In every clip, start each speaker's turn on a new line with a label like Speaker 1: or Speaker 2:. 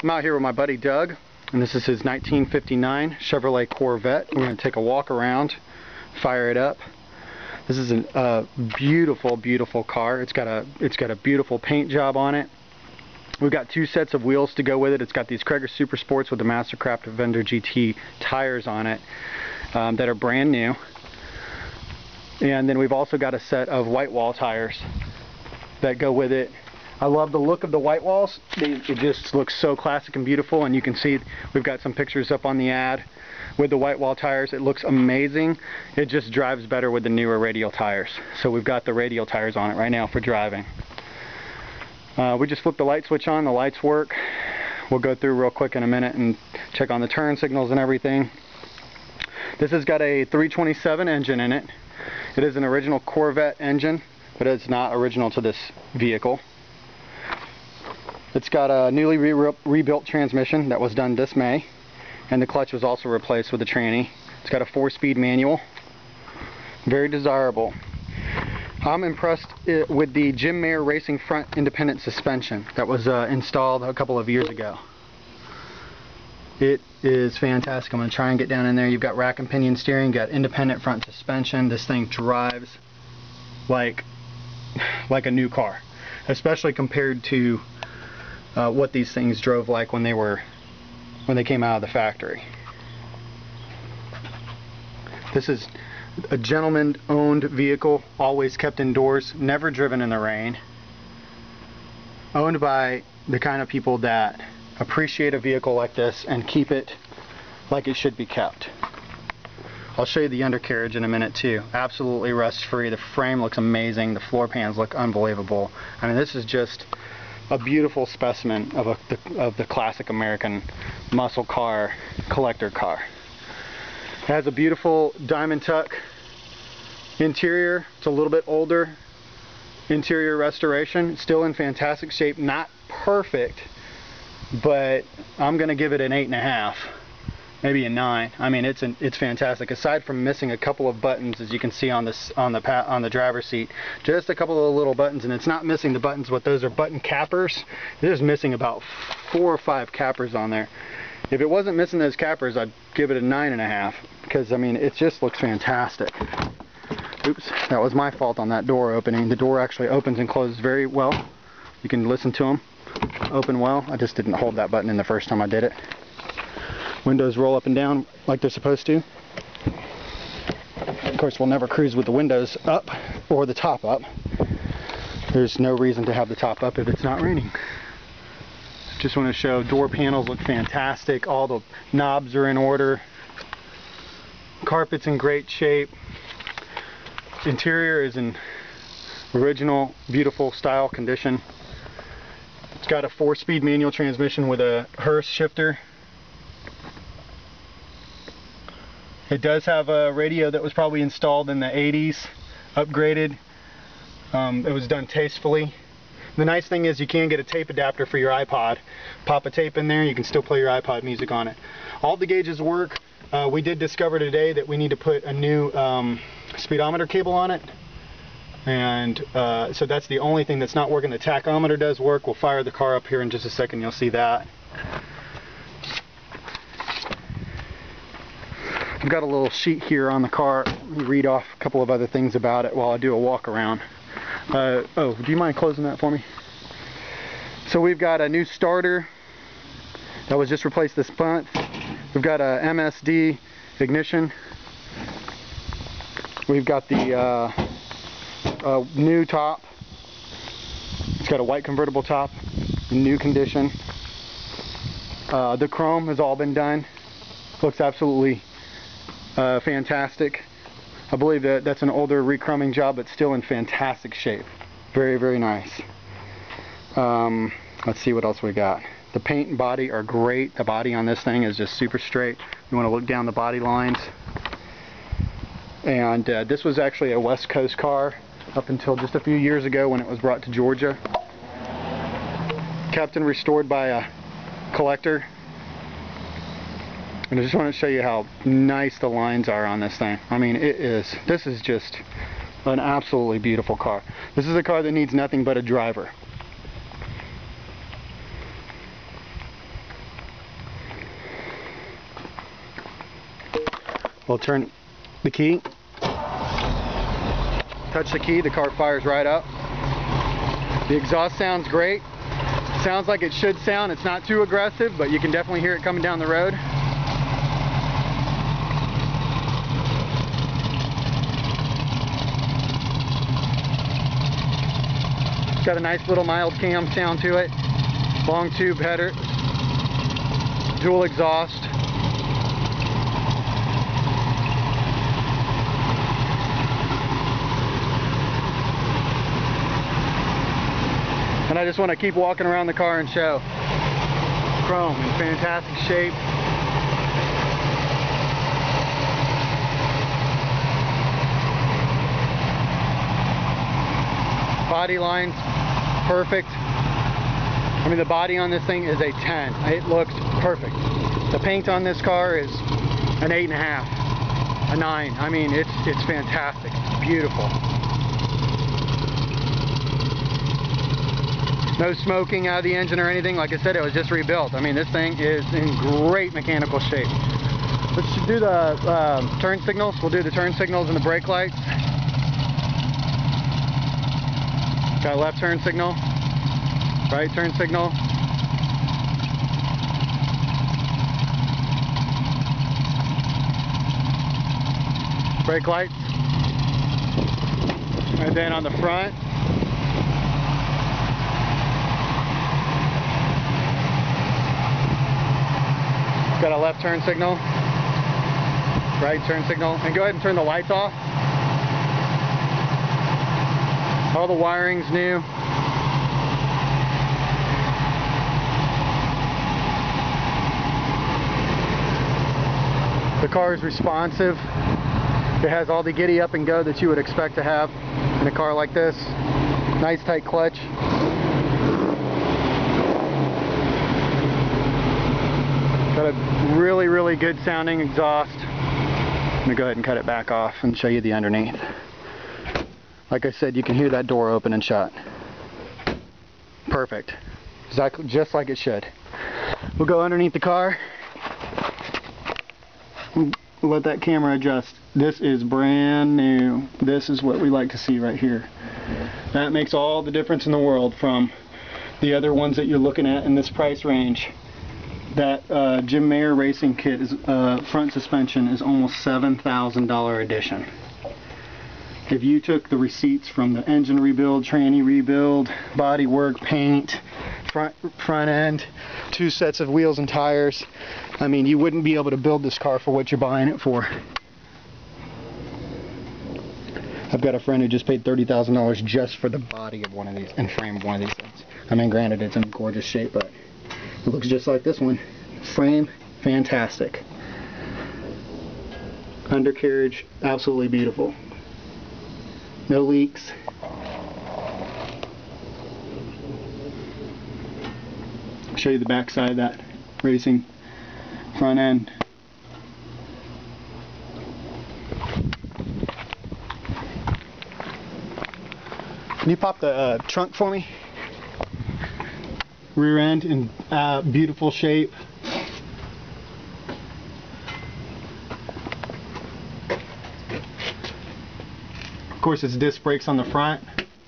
Speaker 1: I'm out here with my buddy Doug, and this is his 1959 Chevrolet Corvette. We're going to take a walk around, fire it up. This is a beautiful, beautiful car. It's got a beautiful paint job on it. We've got two sets of wheels to go with it. It's got these Cragar Super Sports with the Mastercraft Avenger GT tires on it that are brand new. And then we've also got a set of white wall tires that go with it. I love the look of the white walls. It just looks so classic and beautiful, and you can see we've got some pictures up on the ad with the white wall tires. It looks amazing. It just drives better with the newer radial tires. So we've got the radial tires on it right now for driving. We just flipped the light switch on. The lights work. We'll go through real quick in a minute and check on the turn signals and everything. This has got a 327 engine in it. It is an original Corvette engine, but it's not original to this vehicle. It's got a newly rebuilt transmission that was done this May, and the clutch was also replaced with a tranny. It's got a 4-speed manual. Very desirable. I'm impressed with the Jim Mayer Racing front independent suspension that was installed a couple of years ago. It is fantastic. I'm going to try and get down in there. You've got rack and pinion steering, you've got independent front suspension. This thing drives like a new car, especially compared to what these things drove like when they came out of the factory. This is a gentleman-owned vehicle, always kept indoors, never driven in the rain. Owned by the kind of people that appreciate a vehicle like this and keep it like it should be kept. I'll show you the undercarriage in a minute too. Absolutely rust-free. The frame looks amazing. The floor pans look unbelievable. I mean, this is just a beautiful specimen of the classic American muscle car, collector car. It has a beautiful diamond tuck interior. It's a little bit older interior restoration. Still in fantastic shape. Not perfect, but I'm going to give it an 8.5, maybe a 9. I mean, it's fantastic. Aside from missing a couple of buttons, as you can see on the driver's seat, just a couple of little buttons, and it's not missing the buttons, but those are button cappers. They're just missing about 4 or 5 cappers on there. If it wasn't missing those cappers, I'd give it a 9.5, because I mean, it just looks fantastic. Oops, that was my fault on that door opening. The door actually opens and closes very well. You can listen to them open well. I just didn't hold that button in the first time I did it. Windows roll up and down like they're supposed to. Of course, we'll never cruise with the windows up or the top up. There's no reason to have the top up if it's not raining. Just want to show door panels look fantastic. All the knobs are in order. Carpet's in great shape. Interior is in original, beautiful style condition. It's got a 4-speed manual transmission with a Hearst shifter. It does have a radio that was probably installed in the 80s, upgraded. It was done tastefully. The nice thing is you can get a tape adapter for your iPod. Pop a tape in there, you can still play your iPod music on it. All the gauges work. We did discover today that we need to put a new speedometer cable on it. And so that's the only thing that's not working. The tachometer does work. We'll fire the car up here in just a second. You'll see that. I've got a little sheet here on the car. Let me read off a couple of other things about it while I do a walk around. Oh, do you mind closing that for me? So we've got a new starter that was just replaced this month. We've got a MSD ignition. We've got the new top. It's got a white convertible top in new condition. The chrome has all been done. Looks absolutely fantastic. I believe that that's an older re-chroming job, but still in fantastic shape. Very, very nice. Let's see what else we got. The paint and body are great. The body on this thing is just super straight. You want to look down the body lines. And this was actually a West Coast car up until just a few years ago when it was brought to Georgia. Kept and restored by a collector. And I just want to show you how nice the lines are on this thing. I mean, this is just an absolutely beautiful car. This is a car that needs nothing but a driver. We'll turn the key. Touch the key, the car fires right up. The exhaust sounds great. Sounds like it should sound. It's not too aggressive, but you can definitely hear it coming down the road. It's got a nice little mild cam sound to it. Long tube header. Dual exhaust. And I just want to keep walking around the car and show. Chrome in fantastic shape. Body line's perfect. I mean, the body on this thing is a 10. It looks perfect. The paint on this car is an 8.5, a 9. I mean, it's fantastic. It's beautiful. No smoking out of the engine or anything. Like I said, it was just rebuilt. I mean, this thing is in great mechanical shape. Let's do the turn signals. We'll do the turn signals and the brake lights. Got a left turn signal, right turn signal. Brake lights. And then on the front, got a left turn signal, right turn signal, and go ahead and turn the lights off. All the wiring's new. The car is responsive. It has all the giddy up and go that you would expect to have in a car like this. Nice tight clutch. Got a really, really good sounding exhaust. I'm gonna go ahead and cut it back off and show you the underneath. Like I said, you can hear that door open and shut. Perfect. Exactly, just like it should. We'll go underneath the car. Let that camera adjust. This is brand new. This is what we like to see right here. That makes all the difference in the world from the other ones that you're looking at in this price range. That Jim Mayer racing kit is front suspension is almost $7,000 edition. If you took the receipts from the engine rebuild, tranny rebuild, body work, paint, front end, 2 sets of wheels and tires, I mean, you wouldn't be able to build this car for what you're buying it for. I've got a friend who just paid $30,000 just for the body of one of these and frame of one of these things. I mean, granted, it's in gorgeous shape, but it looks just like this one. Frame, fantastic. Undercarriage, absolutely beautiful. No leaks. I'll show you the back side of that racing front end. Can you pop the trunk for me? Rear end in beautiful shape. Of course, it's disc brakes on the front.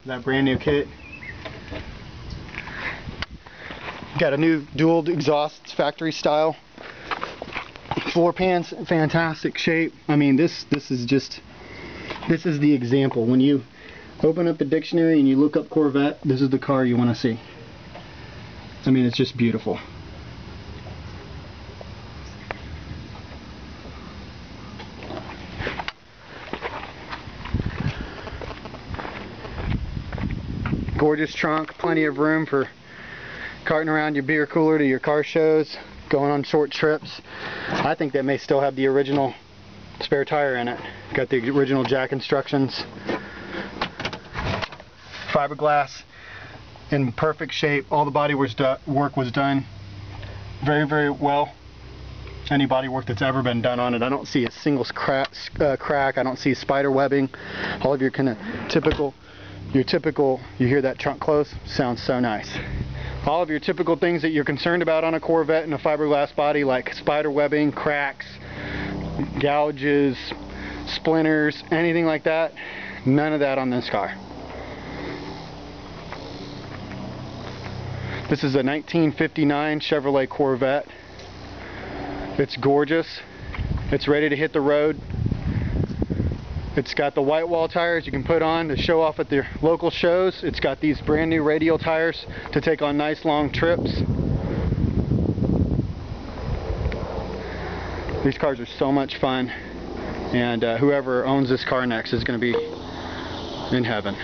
Speaker 1: That brand new kit. Got a new dual exhaust, factory style. Floor pans, fantastic shape. I mean, this is the example. When you open up the dictionary and you look up Corvette, this is the car you want to see. I mean, it's just beautiful. Gorgeous trunk, plenty of room for carting around your beer cooler to your car shows, going on short trips. I think that may still have the original spare tire in it. Got the original jack instructions. Fiberglass in perfect shape. All the body work was done very, very well. Any body work that's ever been done on it. I don't see a single crack. I don't see spider webbing. All of your kind of typical, you hear that trunk close? Sounds so nice. All of your typical things that you're concerned about on a Corvette and a fiberglass body, like spider webbing, cracks, gouges, splinters, anything like that. None of that on this car. This is a 1959 Chevrolet Corvette. It's gorgeous. It's ready to hit the road. It's got the white wall tires you can put on to show off at the local shows. It's got these brand new radial tires to take on nice long trips. These cars are so much fun, and whoever owns this car next is going to be in heaven.